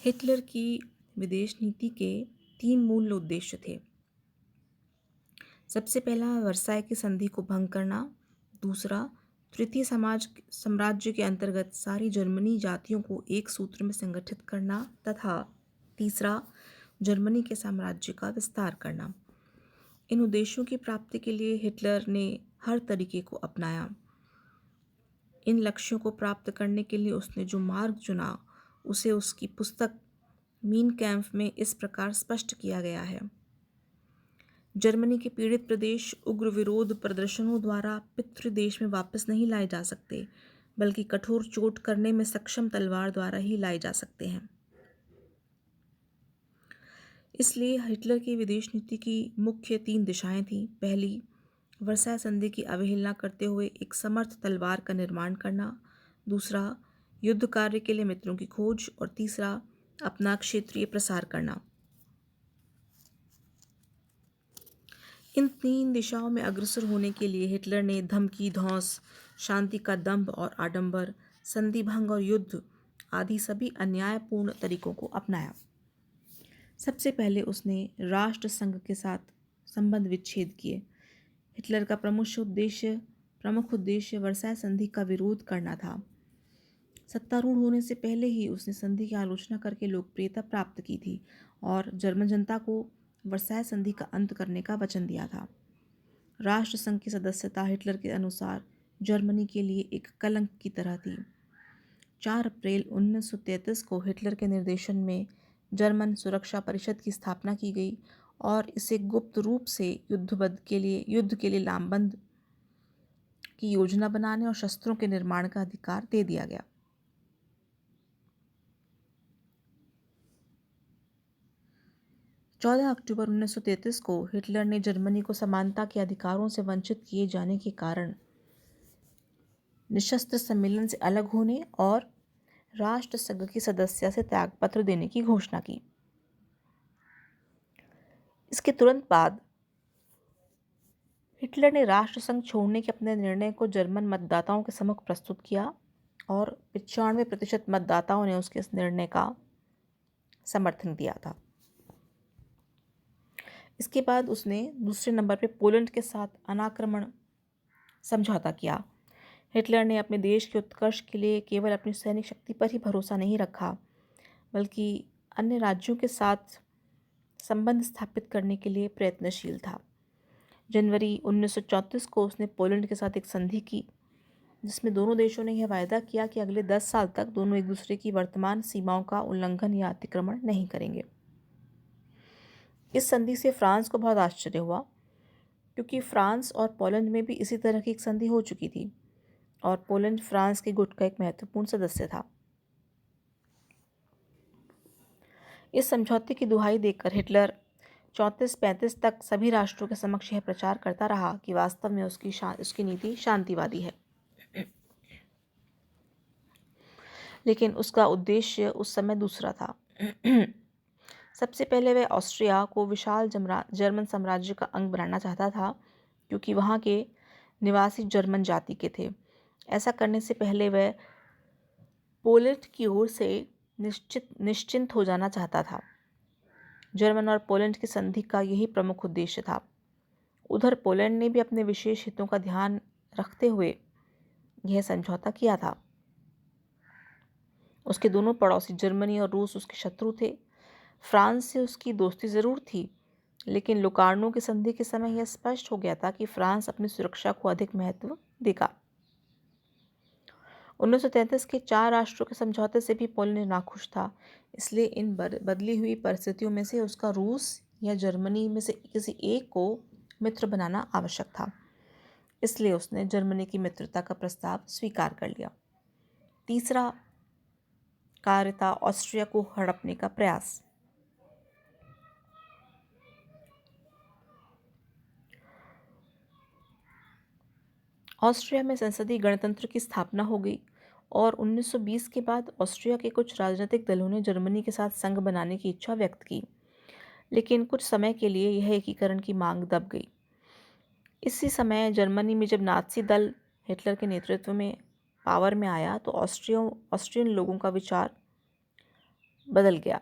Hitler की विदेश नीति के 3 मूल उद्देश्य थे। सबसे पहला वर्साई की संधि को भंग करना, दूसरा तृतीय समाज साम्राज्य के अंतर्गत सारी जर्मनी जातियों को एक सूत्र में संगठित करना तथा तीसरा जर्मनी के साम्राज्य का विस्तार करना। इन उद्देश्यों की प्राप्ति के लिए हिटलर ने हर तरीके को अपनाया। इन लक्ष्यों को प्राप्त करने के लिए उसने जो मार्ग चुना उसे उसकी पुस्तक मीन कैम्फ में इस प्रकार स्पष्ट किया गया है। जर्मनी के पीड़ित प्रदेश उग्र विरोध प्रदर्शनों द्वारा पितृ देश में वापस नहीं लाए जा सकते, बल्कि कठोर चोट करने में सक्षम तलवार द्वारा ही लाए जा सकते हैं। इसलिए हिटलर की विदेश नीति की मुख्य 3 दिशाएं थीं। पहली, वर्साई संधि की अवहेलना करते हुए एक समर्थ तलवार का निर्माण करना, दूसरा युद्ध कार्य के लिए मित्रों की खोज और तीसरा अपना क्षेत्रीय प्रसार करना। इन 3 दिशाओं में अग्रसर होने के लिए हिटलर ने धमकी, धौंस, शांति का दंभ और आडंबर, संधि भंग और युद्ध आदि सभी अन्यायपूर्ण तरीकों को अपनाया। सबसे पहले उसने राष्ट्र संघ के साथ संबंध विच्छेद किए। हिटलर का प्रमुख उद्देश्य वर्साई संधि का विरोध करना था। सत्तारूढ़ होने से पहले ही उसने संधि की आलोचना करके लोकप्रियता प्राप्त की थी और जर्मन जनता को वर्साई संधि का अंत करने का वचन दिया था। राष्ट्र संघ की सदस्यता हिटलर के अनुसार जर्मनी के लिए एक कलंक की तरह थी। 4 अप्रैल 1933 को हिटलर के निर्देशन में जर्मन सुरक्षा परिषद की स्थापना की गई और इसे गुप्त रूप से युद्ध के लिए लामबंद की योजना बनाने और शस्त्रों के निर्माण का अधिकार दे दिया गया। 14 अक्टूबर 1933 को हिटलर ने जर्मनी को समानता के अधिकारों से वंचित किए जाने के कारण निशस्त्र सम्मेलन से अलग होने और राष्ट्र संघ की सदस्यता से त्यागपत्र देने की घोषणा की। इसके तुरंत बाद हिटलर ने राष्ट्रसंघ छोड़ने के अपने निर्णय को जर्मन मतदाताओं के सम्मुख प्रस्तुत किया और 95% मतदाताओं ने उसके इस निर्णय का समर्थन दिया था। इसके बाद उसने दूसरे नंबर पर पोलैंड के साथ अनाक्रमण समझौता किया। हिटलर ने अपने देश के उत्कर्ष के लिए केवल अपनी सैनिक शक्ति पर ही भरोसा नहीं रखा, बल्कि अन्य राज्यों के साथ संबंध स्थापित करने के लिए प्रयत्नशील था। जनवरी 1934 को उसने पोलैंड के साथ एक संधि की, जिसमें दोनों देशों ने यह वायदा किया कि अगले 10 साल तक दोनों एक दूसरे की वर्तमान सीमाओं का उल्लंघन या अतिक्रमण नहीं करेंगे। इस संधि से फ्रांस को बहुत आश्चर्य हुआ, क्योंकि फ्रांस और पोलैंड में भी इसी तरह की एक संधि हो चुकी थी और पोलैंड फ्रांस के गुट का एक महत्वपूर्ण सदस्य था। इस समझौते की दुहाई देकर हिटलर 34-35 तक सभी राष्ट्रों के समक्ष यह प्रचार करता रहा कि वास्तव में उसकी नीति शांतिवादी है, लेकिन उसका उद्देश्य उस समय दूसरा था। सबसे पहले वह ऑस्ट्रिया को विशाल जर्मन साम्राज्य का अंग बनाना चाहता था, क्योंकि वहाँ के निवासी जर्मन जाति के थे। ऐसा करने से पहले वह पोलैंड की ओर से निश्चिंत हो जाना चाहता था। जर्मन और पोलैंड की संधि का यही प्रमुख उद्देश्य था। उधर पोलैंड ने भी अपने विशेष हितों का ध्यान रखते हुए यह समझौता किया था। उसके दोनों पड़ोसी जर्मनी और रूस उसके शत्रु थे। फ्रांस से उसकी दोस्ती ज़रूर थी, लेकिन लोकार्नो की संधि के समय यह स्पष्ट हो गया था कि फ्रांस अपनी सुरक्षा को अधिक महत्व देगा। 1933 के 4 राष्ट्रों के समझौते से भी पोलैंड नाखुश था। इसलिए इन बदली हुई परिस्थितियों में से उसका रूस या जर्मनी में से किसी एक को मित्र बनाना आवश्यक था। इसलिए उसने जर्मनी की मित्रता का प्रस्ताव स्वीकार कर लिया। तीसरा कार्य था ऑस्ट्रिया को हड़पने का प्रयास। ऑस्ट्रिया में संसदीय गणतंत्र की स्थापना हो गई और 1920 के बाद ऑस्ट्रिया के कुछ राजनीतिक दलों ने जर्मनी के साथ संघ बनाने की इच्छा व्यक्त की, लेकिन कुछ समय के लिए यह एकीकरण की मांग दब गई। इसी समय जर्मनी में जब नाज़ी दल हिटलर के नेतृत्व में पावर में आया, तो ऑस्ट्रियन लोगों का विचार बदल गया।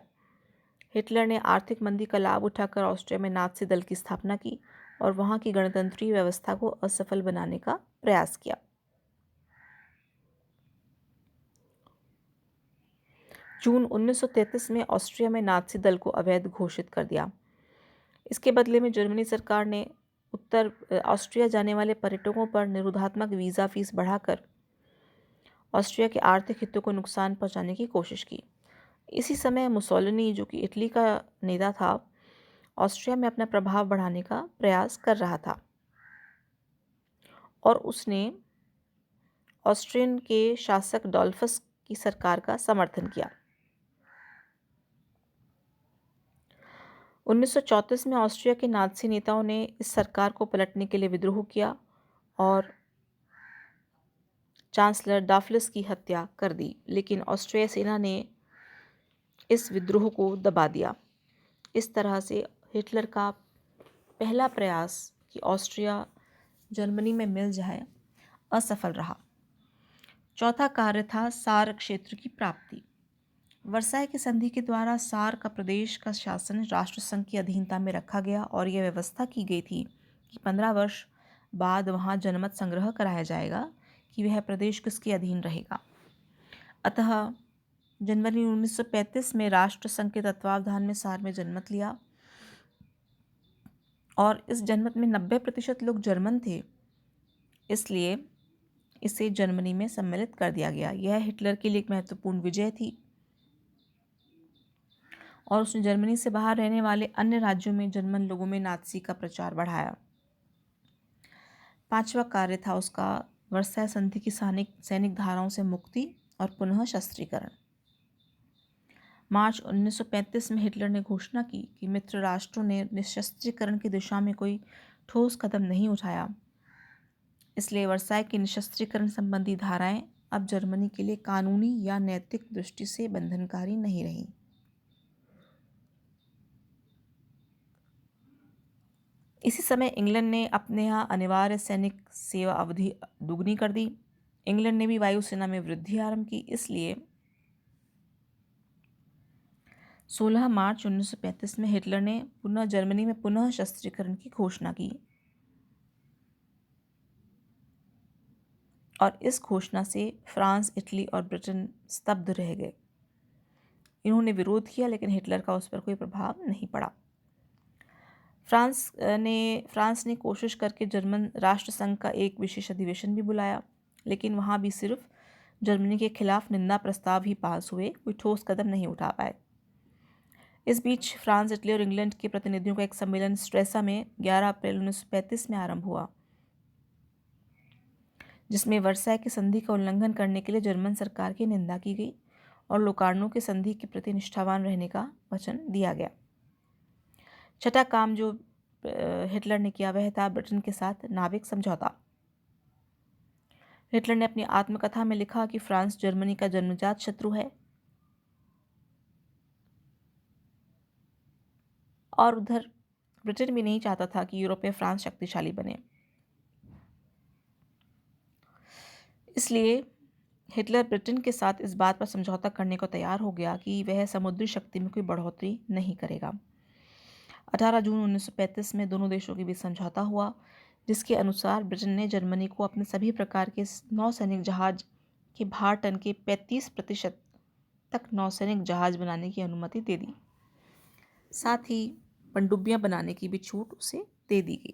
हिटलर ने आर्थिक मंदी का लाभ उठाकर ऑस्ट्रिया में नाज़ी दल की स्थापना की और वहां की गणतंत्रीय व्यवस्था को असफल बनाने का प्रयास किया। जून 1933 में ऑस्ट्रिया में नाज़ी दल को अवैध घोषित कर दिया। इसके बदले में जर्मनी सरकार ने उत्तर ऑस्ट्रिया जाने वाले पर्यटकों पर निरोधात्मक वीज़ा फीस बढ़ाकर ऑस्ट्रिया के आर्थिक हितों को नुकसान पहुंचाने की कोशिश की। इसी समय मुसोलिनी, जो कि इटली का नेता था, ऑस्ट्रिया में अपना प्रभाव बढ़ाने का प्रयास कर रहा था और उसने ऑस्ट्रियन के शासक डॉल्फस की सरकार का समर्थन किया। 1934 में ऑस्ट्रिया के नाज़ी नेताओं ने इस सरकार को पलटने के लिए विद्रोह किया और चांसलर डाफलिस की हत्या कर दी, लेकिन ऑस्ट्रिया सेना ने इस विद्रोह को दबा दिया। इस तरह से हिटलर का पहला प्रयास कि ऑस्ट्रिया जर्मनी में मिल जाए असफल रहा। चौथा कार्य था सार क्षेत्र की प्राप्ति। वर्साई की संधि के द्वारा सार का प्रदेश का शासन राष्ट्रसंघ की अधीनता में रखा गया और यह व्यवस्था की गई थी कि 15 वर्ष बाद वहां जनमत संग्रह कराया जाएगा कि वह प्रदेश किसके अधीन रहेगा। अतः जनवरी 1935 में राष्ट्रसंघ के तत्वावधान में सार में जनमत लिया और इस जनमत में 90% लोग जर्मन थे, इसलिए इसे जर्मनी में सम्मिलित कर दिया गया। यह हिटलर के लिए एक महत्वपूर्ण विजय थी और उसने जर्मनी से बाहर रहने वाले अन्य राज्यों में जर्मन लोगों में नाज़ी का प्रचार बढ़ाया। पांचवा कार्य था उसका वर्साई संधि की सैनिक धाराओं से मुक्ति और पुनः शस्त्रीकरण। मार्च 1935 में हिटलर ने घोषणा की कि मित्र राष्ट्रों ने निशस्त्रीकरण की दिशा में कोई ठोस कदम नहीं उठाया, इसलिए वर्साई की निशस्त्रीकरण संबंधी धाराएं अब जर्मनी के लिए कानूनी या नैतिक दृष्टि से बंधनकारी नहीं रहीं। इसी समय इंग्लैंड ने अपने यहाँ अनिवार्य सैनिक सेवा अवधि दुगनी कर दी। इंग्लैंड ने भी वायुसेना में वृद्धि आरंभ की, इसलिए 16 मार्च 1935 में हिटलर ने पुनः जर्मनी में पुनः शस्त्रीकरण की घोषणा की और इस घोषणा से फ्रांस, इटली और ब्रिटेन स्तब्ध रह गए। इन्होंने विरोध किया, लेकिन हिटलर का उस पर कोई प्रभाव नहीं पड़ा। फ्रांस ने कोशिश करके जर्मन राष्ट्रसंघ का एक विशेष अधिवेशन भी बुलाया, लेकिन वहाँ भी सिर्फ जर्मनी के खिलाफ निंदा प्रस्ताव ही पास हुए, कोई ठोस कदम नहीं उठा पाए। इस बीच फ्रांस, इटली और इंग्लैंड के प्रतिनिधियों का एक सम्मेलन स्ट्रेसा में 11 अप्रैल 1935 में आरंभ हुआ, जिसमें वर्साई की संधि का उल्लंघन करने के लिए जर्मन सरकार की निंदा की गई और लोकार्नो की संधि के प्रति निष्ठावान रहने का वचन दिया गया। छठा काम जो हिटलर ने किया वह था ब्रिटेन के साथ नाविक समझौता। हिटलर ने अपनी आत्मकथा में लिखा कि फ्रांस जर्मनी का जन्मजात शत्रु है और उधर ब्रिटेन भी नहीं चाहता था कि यूरोप में फ्रांस शक्तिशाली बने। इसलिए हिटलर ब्रिटेन के साथ इस बात पर समझौता करने को तैयार हो गया कि वह समुद्री शक्ति में कोई बढ़ोतरी नहीं करेगा। 18 जून 1935 में दोनों देशों के बीच समझौता हुआ, जिसके अनुसार ब्रिटेन ने जर्मनी को अपने सभी प्रकार के नौसैनिक जहाज के भार टन के 35% तक नौसैनिक जहाज बनाने की अनुमति दे दी। साथ ही पनडुब्बियां बनाने की भी छूट उसे दे दी गई।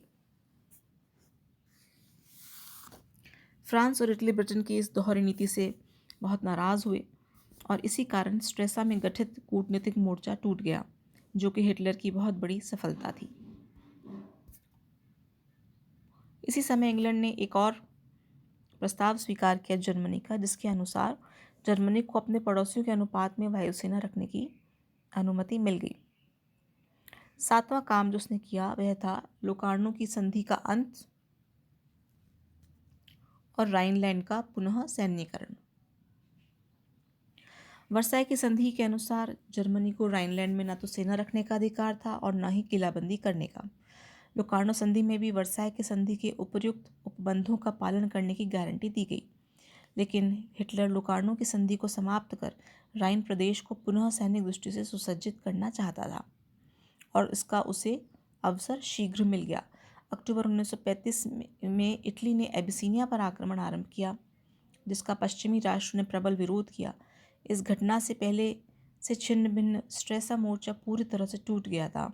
फ्रांस और इटली ब्रिटेन की इस दोहरी नीति से बहुत नाराज हुए और इसी कारण स्ट्रेसा में गठित कूटनीतिक मोर्चा टूट गया, जो कि हिटलर की बहुत बड़ी सफलता थी। इसी समय इंग्लैंड ने एक और प्रस्ताव स्वीकार किया जर्मनी का, जिसके अनुसार जर्मनी को अपने पड़ोसियों के अनुपात में वायुसेना रखने की अनुमति मिल गई। सातवां काम जो उसने किया वह था लोकार्नो की संधि का अंत और राइनलैंड का पुनः सैन्यीकरण। वर्साई की संधि के अनुसार जर्मनी को राइनलैंड में न तो सेना रखने का अधिकार था और न ही किलाबंदी करने का। लोकार्नो संधि में भी वर्साई की संधि के उपर्युक्त उपबंधों का पालन करने की गारंटी दी गई, लेकिन हिटलर लोकार्नो की संधि को समाप्त कर राइन प्रदेश को पुनः सैनिक दृष्टि से सुसज्जित करना चाहता था और इसका उसे अवसर शीघ्र मिल गया। अक्टूबर 1935 में इटली ने एबिसिनिया पर आक्रमण आरंभ किया, जिसका पश्चिमी राष्ट्र ने प्रबल विरोध किया। इस घटना से पहले से छिन्न भिन्न स्ट्रेसा मोर्चा पूरी तरह से टूट गया था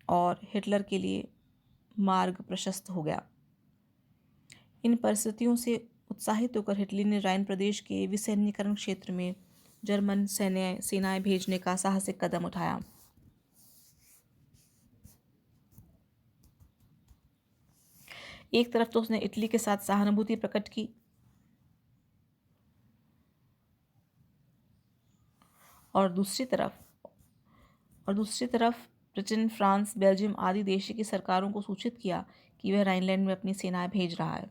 और हिटलर के लिए मार्ग प्रशस्त हो गया। इन परिस्थितियों से उत्साहित होकर हिटलर ने राइन प्रदेश के विसैन्यीकरण क्षेत्र में जर्मन सेनाएं भेजने का साहसिक कदम उठाया। एक तरफ तो उसने इटली के साथ सहानुभूति प्रकट की और दूसरी तरफ ब्रिटेन, फ्रांस, बेल्जियम आदि देशों की सरकारों को सूचित किया कि वह राइनलैंड में अपनी सेनाएं भेज रहा है।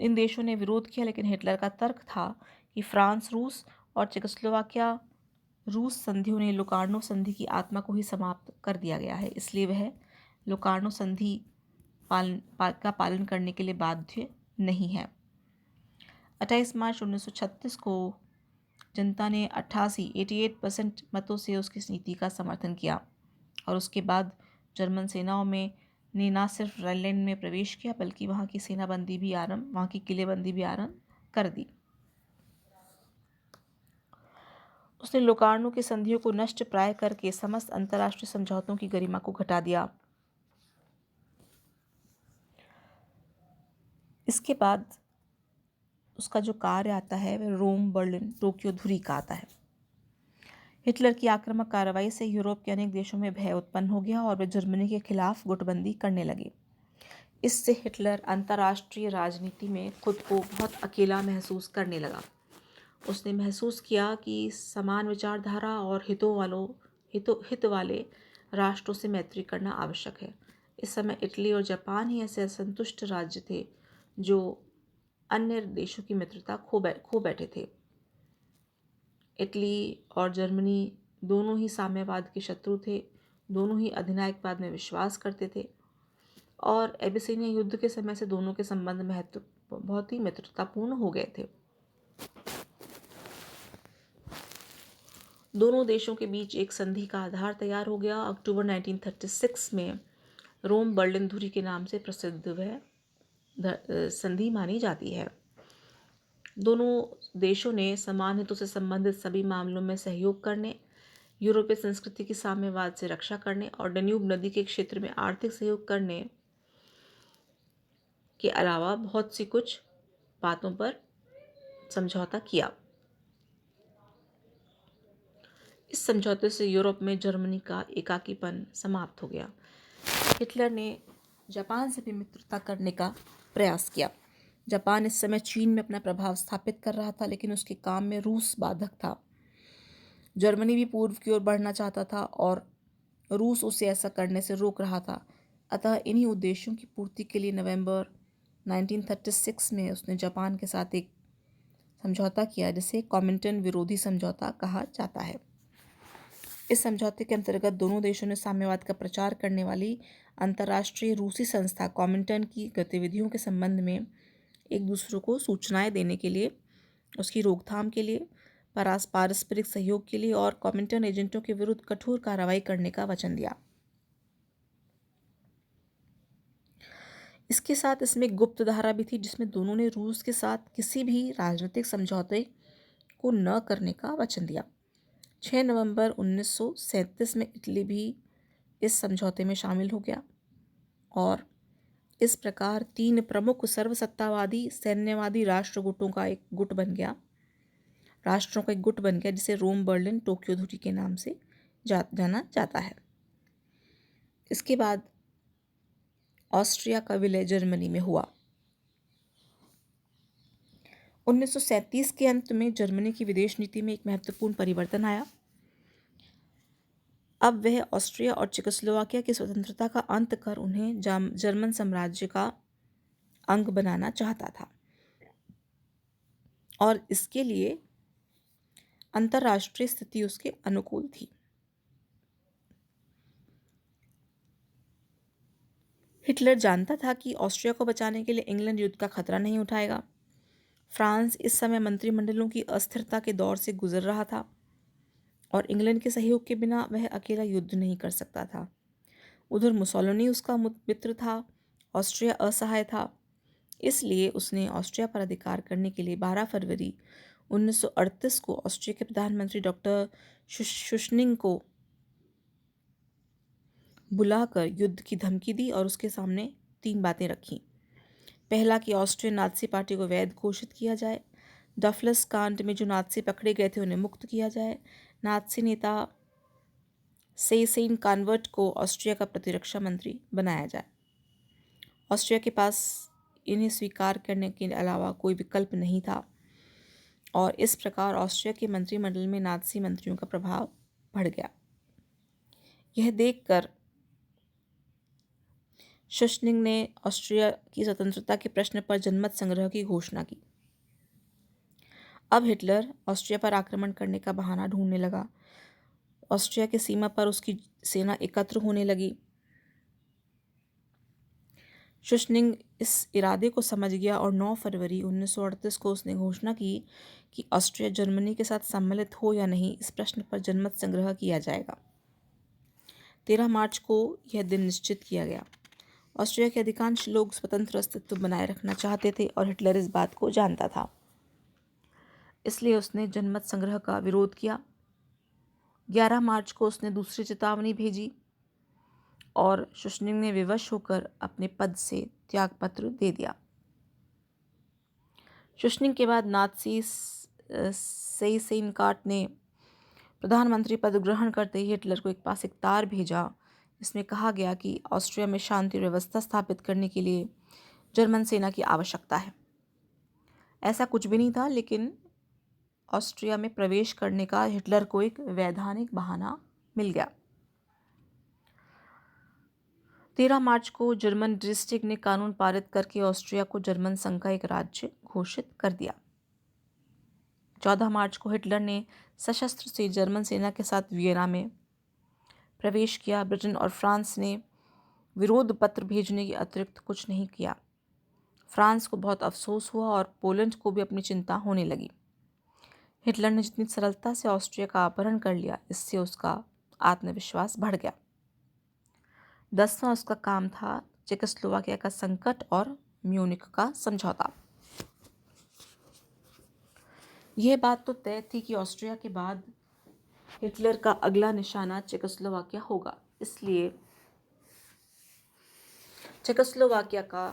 इन देशों ने विरोध किया, लेकिन हिटलर का तर्क था कि फ्रांस, रूस और चेकोस्लोवाकिया रूस संधियों ने लोकार्नो संधि की आत्मा को ही समाप्त कर दिया गया है, इसलिए वह लोकार्नो संधि का पालन करने के लिए बाध्य नहीं है। 28 मार्च 1936 को जनता ने 88% मतों से उसकी नीति का समर्थन किया और उसके बाद जर्मन सेनाओं में ने न सिर्फ राइनलैंड में प्रवेश किया बल्कि वहाँ की किलेबंदी भी आरंभ कर दी। उसने लोकार्नो की संधियों को नष्ट प्राय करके समस्त अंतर्राष्ट्रीय समझौतों की गरिमा को घटा दिया। इसके बाद उसका जो कार्य आता है वह रोम, बर्लिन, टोक्यो, धुरी का आता है। हिटलर की आक्रामक कार्रवाई से यूरोप के अनेक देशों में भय उत्पन्न हो गया और वे जर्मनी के खिलाफ गुटबंदी करने लगे। इससे हिटलर अंतर्राष्ट्रीय राजनीति में खुद को बहुत अकेला महसूस करने लगा। उसने महसूस किया कि समान विचारधारा और हित वाले राष्ट्रों से मैत्री करना आवश्यक है। इस समय इटली और जापान ही ऐसे असंतुष्ट राज्य थे जो अन्य देशों की मित्रता खो बैठे थे। इटली और जर्मनी दोनों ही साम्यवाद के शत्रु थे, दोनों ही अधिनायकवाद में विश्वास करते थे और एबिसिनिया युद्ध के समय से दोनों के संबंध बहुत ही मित्रतापूर्ण हो गए थे। दोनों देशों के बीच एक संधि का आधार तैयार हो गया। अक्टूबर 1936 में रोम बर्लिन धुरी के नाम से प्रसिद्ध वह संधि मानी जाती है। दोनों देशों ने समान हितों से संबंधित सभी मामलों में सहयोग करने, यूरोपीय संस्कृति की साम्यवाद से रक्षा करने और डन्यूब नदी के क्षेत्र में आर्थिक सहयोग करने के अलावा बहुत सी कुछ बातों पर समझौता किया। इस समझौते से यूरोप में जर्मनी का एकाकीपन समाप्त हो गया। हिटलर ने जापान से भी मित्रता करने का प्रयास किया। जापान इस समय चीन में अपना प्रभाव स्थापित कर रहा था, लेकिन उसके काम में रूस बाधक था। जर्मनी भी पूर्व की ओर बढ़ना चाहता था और रूस उसे ऐसा करने से रोक रहा था। अतः इन्हीं उद्देश्यों की पूर्ति के लिए नवंबर 1936 में उसने जापान के साथ एक समझौता किया, जिसे कॉमिंटन विरोधी समझौता कहा जाता है। इस समझौते के अंतर्गत दोनों देशों ने साम्यवाद का प्रचार करने वाली अंतर्राष्ट्रीय रूसी संस्था कॉमिंटन की गतिविधियों के संबंध में एक दूसरे को सूचनाएं देने के लिए, उसकी रोकथाम के लिए, पारस्परिक सहयोग के लिए और कॉमिंटन एजेंटों के विरुद्ध कठोर कार्रवाई करने का वचन दिया। इसके साथ इसमें एक गुप्त धारा भी थी, जिसमें दोनों ने रूस के साथ किसी भी राजनीतिक समझौते को न करने का वचन दिया। 6 नवंबर 1937 में इटली भी इस समझौते में शामिल हो गया और इस प्रकार 3 प्रमुख सर्वसत्तावादी सैन्यवादी राष्ट्रों का एक गुट बन गया, जिसे रोम, बर्लिन, टोक्यो धुरी के नाम से जाना जाता है। इसके बाद ऑस्ट्रिया का विलय जर्मनी में हुआ। 1937 के अंत में जर्मनी की विदेश नीति में एक महत्वपूर्ण परिवर्तन आया। अब वह ऑस्ट्रिया और चेकोस्लोवाकिया की स्वतंत्रता का अंत कर उन्हें जर्मन साम्राज्य का अंग बनाना चाहता था और इसके लिए अंतर्राष्ट्रीय स्थिति उसके अनुकूल थी। हिटलर हिटलर जानता था कि ऑस्ट्रिया को बचाने के लिए इंग्लैंड युद्ध का खतरा नहीं उठाएगा। फ्रांस इस समय मंत्रिमंडलों की अस्थिरता के दौर से गुजर रहा था और इंग्लैंड के सहयोग के बिना वह अकेला युद्ध नहीं कर सकता था। उधर मुसोलिनी उसका मित्र था। ऑस्ट्रिया असहाय था, इसलिए उसने ऑस्ट्रिया पर अधिकार करने के लिए 12 फरवरी 1938 को ऑस्ट्रिया के प्रधानमंत्री डॉक्टर शुशनिग को बुलाकर युद्ध की धमकी दी और उसके सामने 3 बातें रखीं। पहला कि ऑस्ट्रियन नाज़ी पार्टी को वैध घोषित किया जाए। डफलस कांड में जो नाज़ी पकड़े गए थे उन्हें मुक्त किया जाए। नाज़ी नेता सेसेन कॉन्वर्ट को ऑस्ट्रिया का प्रतिरक्षा मंत्री बनाया जाए। ऑस्ट्रिया के पास इन्हें स्वीकार करने के अलावा कोई विकल्प नहीं था और इस प्रकार ऑस्ट्रिया के मंत्रिमंडल में नाज़ी मंत्रियों का प्रभाव बढ़ गया। यह देखकर शुशनिग ने ऑस्ट्रिया की स्वतंत्रता के प्रश्न पर जनमत संग्रह की घोषणा की। अब हिटलर ऑस्ट्रिया पर आक्रमण करने का बहाना ढूंढने लगा। ऑस्ट्रिया की सीमा पर उसकी सेना एकत्र होने लगी। शुशनिग इस इरादे को समझ गया और 9 फरवरी 1938 को उसने घोषणा की कि ऑस्ट्रिया जर्मनी के साथ सम्मिलित हो या नहीं, इस प्रश्न पर जनमत संग्रह किया जाएगा। 13 मार्च को यह दिन निश्चित किया गया। ऑस्ट्रिया के अधिकांश लोग स्वतंत्र अस्तित्व बनाए रखना चाहते थे और हिटलर इस बात को जानता था, इसलिए उसने जनमत संग्रह का विरोध किया। 11 मार्च को उसने दूसरी चेतावनी भेजी और शुशनिग ने विवश होकर अपने पद से त्यागपत्र दे दिया। शुशनिग के बाद नाज़ी सेसेनकाट ने प्रधानमंत्री पद ग्रहण करते ही हिटलर को एक तार भेजा। इसमें कहा गया कि ऑस्ट्रिया में शांति और व्यवस्था स्थापित करने के लिए जर्मन सेना की आवश्यकता है। ऐसा कुछ भी नहीं था, लेकिन ऑस्ट्रिया में प्रवेश करने का हिटलर को एक वैधानिक बहाना मिल गया। 13 मार्च को जर्मन ड्रिस्टिक ने कानून पारित करके ऑस्ट्रिया को जर्मन संघ का एक राज्य घोषित कर दिया। 14 मार्च को हिटलर ने सशस्त्र से जर्मन सेना के साथ वियना में प्रवेश किया। ब्रिटेन और फ्रांस ने विरोध पत्र भेजने के अतिरिक्त कुछ नहीं किया। फ्रांस को बहुत अफसोस हुआ और पोलैंड को भी अपनी चिंता होने लगी। हिटलर ने जितनी सरलता से ऑस्ट्रिया का अपहरण कर लिया, इससे उसका आत्मविश्वास बढ़ गया। 10वां उसका काम था चेकोस्लोवाकिया का संकट और म्यूनिख का समझौता। यह बात तो तय थी कि ऑस्ट्रिया के बाद हिटलर का अगला निशाना चेकोस्लोवाकिया होगा, इसलिए चेकोस्लोवाकिया का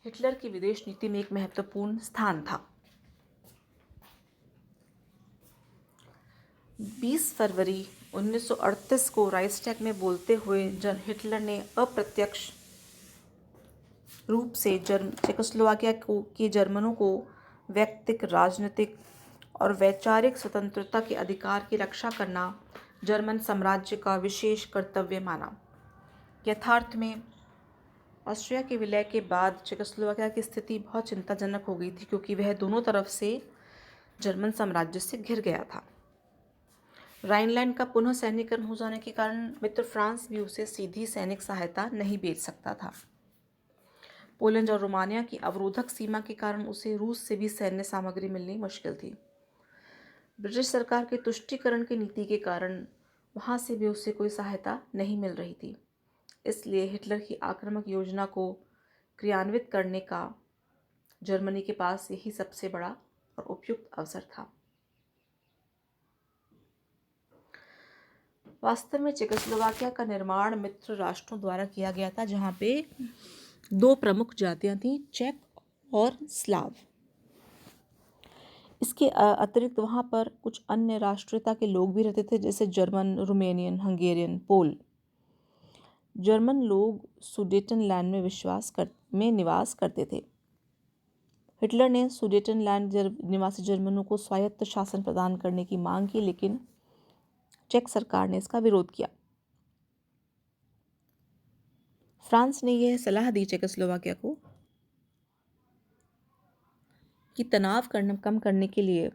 हिटलर की विदेश नीति में एक महत्वपूर्ण स्थान था। 20 फरवरी 1938 को राइक्सटैग में बोलते हुए हिटलर ने अप्रत्यक्ष रूप से चेकोस्लोवाकिया के जर्मनों को व्यक्तिक, राजनीतिक और वैचारिक स्वतंत्रता के अधिकार की रक्षा करना जर्मन साम्राज्य का विशेष कर्तव्य माना। यथार्थ में ऑस्ट्रिया के विलय के बाद चेकोस्लोवाकिया की स्थिति बहुत चिंताजनक हो गई थी, क्योंकि वह दोनों तरफ से जर्मन साम्राज्य से घिर गया था। राइनलैंड का पुनः सैन्यकरण हो जाने के कारण मित्र फ्रांस भी उसे सीधी सैनिक सहायता नहीं भेज सकता था। पोलैंड और रोमानिया की अवरोधक सीमा के कारण उसे रूस से भी सैन्य सामग्री मिलनी मुश्किल थी। ब्रिटिश सरकार के तुष्टीकरण की नीति के कारण वहाँ से भी उसे कोई सहायता नहीं मिल रही थी। इसलिए हिटलर की आक्रामक योजना को क्रियान्वित करने का जर्मनी के पास यही सबसे बड़ा और उपयुक्त अवसर था। वास्तव में चेकोस्लोवाकिया का निर्माण मित्र राष्ट्रों द्वारा किया गया था, जहाँ पे 2 प्रमुख जातियाँ थीं, चेक और स्लाव। इसके अतिरिक्त वहाँ पर कुछ अन्य राष्ट्रीयता के लोग भी रहते थे, जैसे जर्मन, रोमेनियन, हंगेरियन, पोल। जर्मन लोग सुडेटनलैंड में निवास करते थे। हिटलर ने सुडेटनलैंड निवासी जर्मनों को स्वायत्त शासन प्रदान करने की मांग की, लेकिन चेक सरकार ने इसका विरोध किया। फ्रांस ने यह सलाह दी चेकोस्लोवाकिया को कि तनाव कम करने के लिए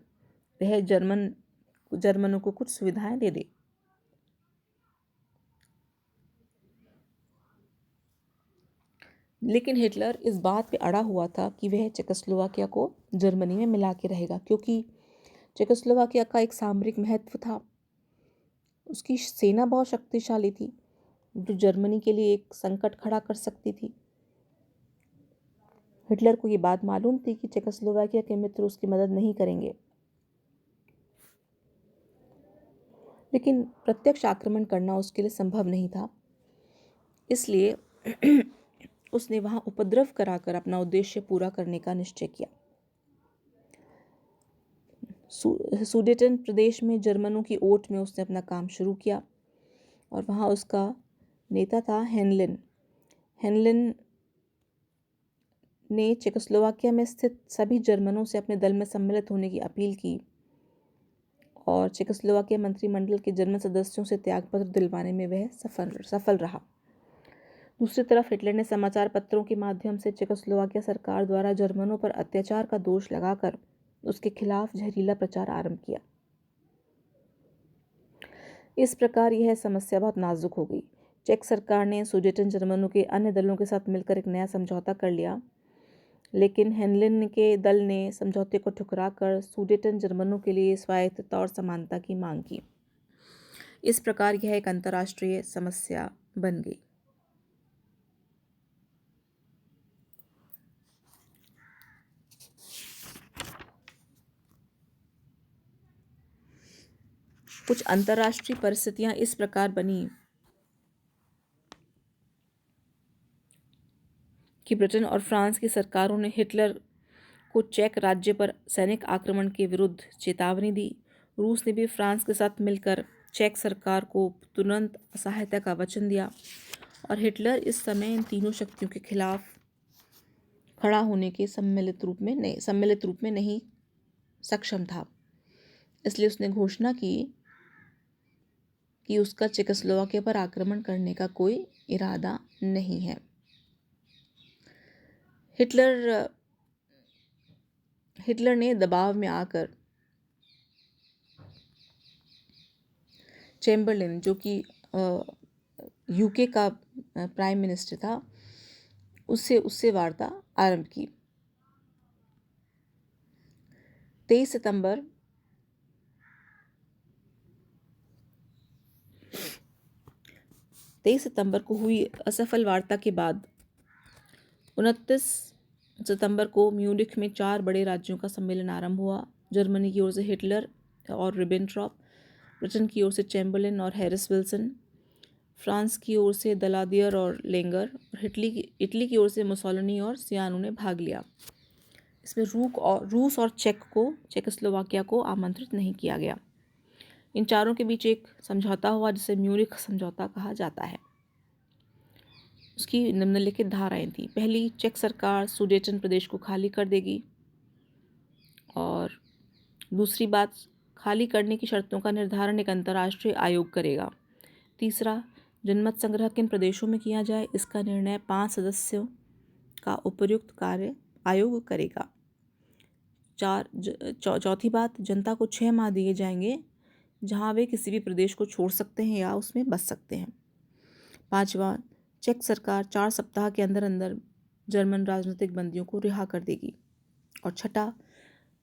वह जर्मनों को कुछ सुविधाएं दे दे। लेकिन हिटलर इस बात पे अड़ा हुआ था कि वह चेकोस्लोवाकिया को जर्मनी में मिला के रहेगा, क्योंकि चेकोस्लोवाकिया का एक सामरिक महत्व था। उसकी सेना बहुत शक्तिशाली थी, जो जर्मनी के लिए एक संकट खड़ा कर सकती थी। हिटलर को ये बात मालूम थी कि चेकोस्लोवाकिया के मित्र उसकी मदद नहीं करेंगे, लेकिन प्रत्यक्ष आक्रमण करना उसके लिए संभव नहीं था। इसलिए उसने वहां उपद्रव कराकर अपना उद्देश्य पूरा करने का निश्चय किया। सुडेटन प्रदेश में जर्मनों की ओट में उसने अपना काम शुरू किया और वहाँ उसका नेता था हेनलिन। हेनलिन ने चेकोस्लोवाकिया में स्थित सभी जर्मनों से अपने दल में सम्मिलित होने की अपील की और चेकोस्लोवाकिया मंत्रिमंडल के जर्मन सदस्यों से त्यागपत्र दिलवाने में वह सफल रहा। दूसरी तरफ हिटलर ने समाचार पत्रों के माध्यम से चेकोस्लोवाकिया सरकार द्वारा जर्मनों पर अत्याचार का दोष लगाकर उसके खिलाफ जहरीला प्रचार आरंभ किया। इस प्रकार यह समस्या बहुत नाजुक हो गई। चेक सरकार ने सुडेटन जर्मनों के अन्य दलों के साथ मिलकर एक नया समझौता कर लिया, लेकिन हेनलिन के दल ने समझौते को ठुकराकर सुडेटन जर्मनों के लिए स्वायत्तता और समानता की मांग की। इस प्रकार यह एक अंतर्राष्ट्रीय समस्या बन गई। कुछ अंतर्राष्ट्रीय परिस्थितियां इस प्रकार बनी कि ब्रिटेन और फ्रांस की सरकारों ने हिटलर को चेक राज्य पर सैनिक आक्रमण के विरुद्ध चेतावनी दी। रूस ने भी फ्रांस के साथ मिलकर चेक सरकार को तुरंत सहायता का वचन दिया और हिटलर इस समय इन तीनों शक्तियों के खिलाफ खड़ा होने के सम्मिलित रूप में नहीं सक्षम था। इसलिए उसने घोषणा की कि उसका चेकोस्लोवाकिया पर आक्रमण करने का कोई इरादा नहीं है। हिटलर ने दबाव में आकर चैम्बरलिन, जो कि यूके का प्राइम मिनिस्टर था, उससे वार्ता आरंभ की। 23 सितंबर को हुई असफल वार्ता के बाद 29 सितंबर को म्यूनिख में 4 बड़े राज्यों का सम्मेलन आरंभ हुआ। जर्मनी की ओर से हिटलर और रिबेनट्रॉप, ब्रिटेन की ओर से चैम्बरलिन और हैरिस विल्सन, फ्रांस की ओर से दलादियर और लेंगर और इटली की ओर से मुसोलिनी और सियानो ने भाग लिया। इसमें रूस और चेकोस्लोवाकिया को आमंत्रित नहीं किया गया। इन चारों के बीच एक समझौता हुआ जिसे म्यूनिख समझौता कहा जाता है। उसकी निम्नलिखित धाराएं थी। पहली, चेक सरकार सुडेटन प्रदेश को खाली कर देगी और दूसरी बात, खाली करने की शर्तों का निर्धारण एक अंतर्राष्ट्रीय आयोग करेगा। तीसरा, जनमत संग्रह किन प्रदेशों में किया जाए इसका निर्णय 5 सदस्यों का उपर्युक्त कार्य आयोग करेगा। चौथी बात, जनता को 6 माह दिए जाएंगे जहां वे किसी भी प्रदेश को छोड़ सकते हैं या उसमें बस सकते हैं। पांचवा, चेक सरकार 4 सप्ताह के अंदर अंदर जर्मन राजनीतिक बंदियों को रिहा कर देगी। और छठा,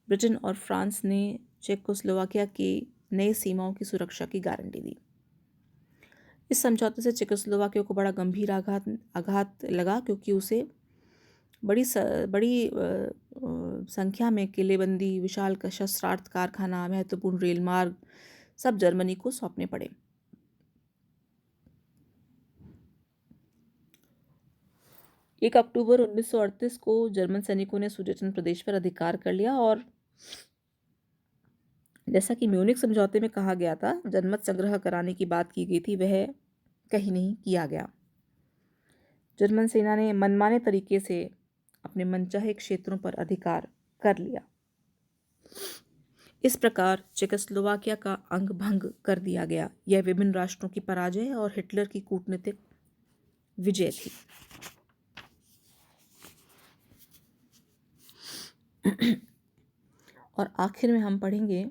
ब्रिटेन और फ्रांस ने चेकोस्लोवाकिया की नई सीमाओं की सुरक्षा की गारंटी दी। इस समझौते से चेकोस्लोवाकिया को बड़ा गंभीर आघात लगा, क्योंकि उसे बड़ी संख्या में किलेबंदी, विशाल शस्त्रास्त्र कारखाना, महत्वपूर्ण रेल मार्ग सब जर्मनी को सौंपने पड़े। 1 अक्टूबर 1938 को जर्मन सैनिकों ने सुडेटन प्रदेश पर अधिकार कर लिया और जैसा कि म्यूनिख समझौते में कहा गया था, जनमत संग्रह कराने की बात की गई थी, वह कहीं नहीं किया गया। जर्मन सेना ने मनमाने तरीके से अपने मनचाहे क्षेत्रों पर अधिकार कर लिया। इस प्रकार चेकोस्लोवाकिया का अंग भंग कर दिया गया। यह विभिन्न राष्ट्रों की पराजय और हिटलर की कूटनीतिक विजय थी। और आखिर में हम पढ़ेंगे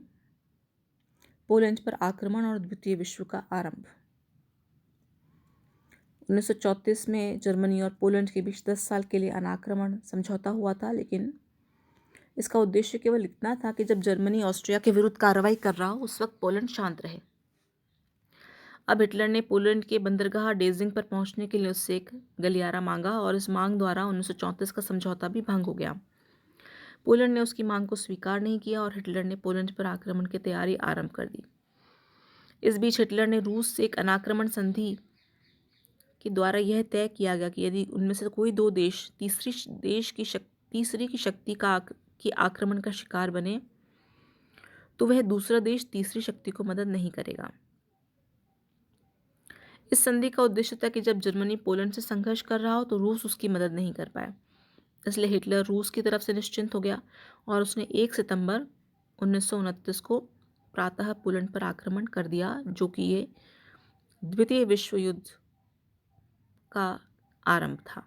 पोलैंड पर आक्रमण और द्वितीय विश्व का आरंभ। 1934 में जर्मनी और पोलैंड के बीच 10 साल के लिए अनाक्रमण समझौता हुआ था, लेकिन इसका उद्देश्य केवल इतना था कि जब जर्मनी ऑस्ट्रिया के विरुद्ध कार्रवाई कर रहा हो उस वक्त पोलैंड शांत रहे। अब हिटलर ने पोलैंड के बंदरगाह डेजिंग पर पहुंचने के लिए उससे एक गलियारा मांगा और इस मांग द्वारा 1934 का समझौता भी भंग हो गया। पोलैंड ने उसकी मांग को स्वीकार नहीं किया और हिटलर ने पोलैंड पर आक्रमण की तैयारी आरंभ कर दी। इस बीच हिटलर ने रूस से एक अनाक्रमण संधि के द्वारा यह तय किया गया कि यदि उनमें से कोई दो देश तीसरी की शक्ति की आक्रमण का शिकार बने तो वह दूसरा देश तीसरी शक्ति को मदद नहीं करेगा। इस संधि का उद्देश्य था कि जब जर्मनी पोलैंड से संघर्ष कर रहा हो तो रूस उसकी मदद नहीं कर पाए। इसलिए हिटलर रूस की तरफ से निश्चिंत हो गया और उसने 1 सितंबर 1929 को प्रातः पोलैंड पर आक्रमण कर दिया, जो कि ये द्वितीय विश्व युद्ध का आरंभ था।